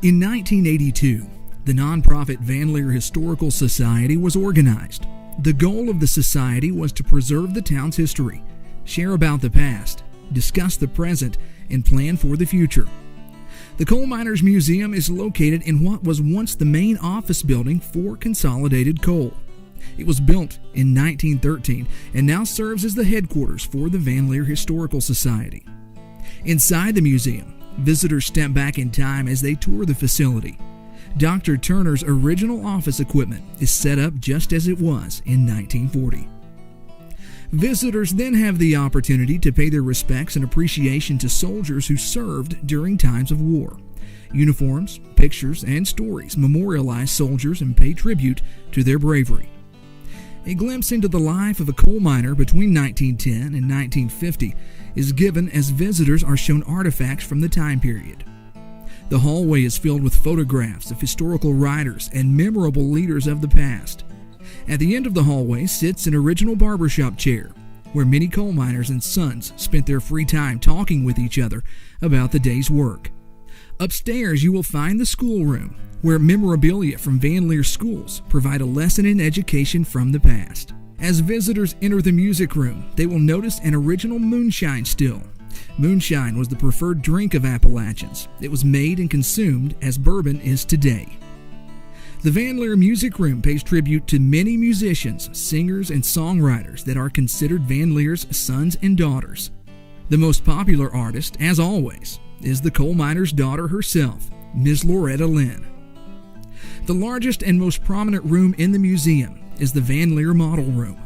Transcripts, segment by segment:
In 1982, the nonprofit Van Lear Historical Society was organized. The goal of the society was to preserve the town's history, share about the past, discuss the present, and plan for the future. The Coal Miners Museum is located in what was once the main office building for Consolidated Coal. It was built in 1913 and now serves as the headquarters for the Van Lear Historical Society. Inside the museum, visitors step back in time as they tour the facility. Dr. Turner's original office equipment is set up just as it was in 1940. Visitors then have the opportunity to pay their respects and appreciation to soldiers who served during times of war. Uniforms, pictures, and stories memorialize soldiers and pay tribute to their bravery. A glimpse into the life of a coal miner between 1910 and 1950 is given as visitors are shown artifacts from the time period. The hallway is filled with photographs of historical writers and memorable leaders of the past. At the end of the hallway sits an original barbershop chair, where many coal miners and sons spent their free time talking with each other about the day's work. Upstairs you will find the schoolroom, where memorabilia from Van Lear schools provide a lesson in education from the past. As visitors enter the music room, they will notice an original moonshine still. Moonshine was the preferred drink of Appalachians. It was made and consumed as bourbon is today. The Van Lear Music Room pays tribute to many musicians, singers, and songwriters that are considered Van Lear's sons and daughters. The most popular artist, as always, is the coal miner's daughter herself, Ms. Loretta Lynn. The largest and most prominent room in the museum is the Van Lear Model Room.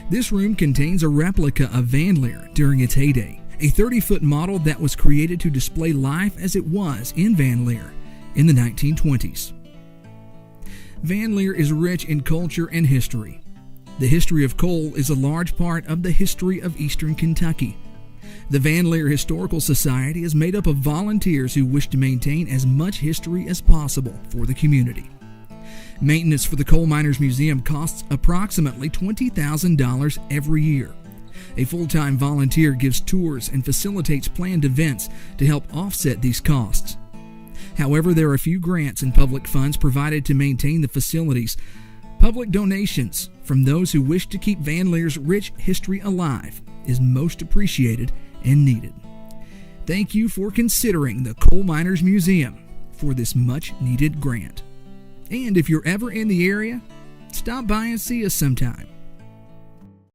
This room contains a replica of Van Lear during its heyday, a 30-foot model that was created to display life as it was in Van Lear in the 1920s. Van Lear is rich in culture and history. The history of coal is a large part of the history of eastern Kentucky. The Van Lear Historical Society is made up of volunteers who wish to maintain as much history as possible for the community. Maintenance for the Coal Miners Museum costs approximately $20,000 every year. A full-time volunteer gives tours and facilitates planned events to help offset these costs. However, there are a few grants and public funds provided to maintain the facilities. Public donations from those who wish to keep Van Lear's rich history alive is most appreciated and needed. Thank you for considering the Coal Miners Museum for this much-needed grant. And if you're ever in the area, stop by and see us sometime.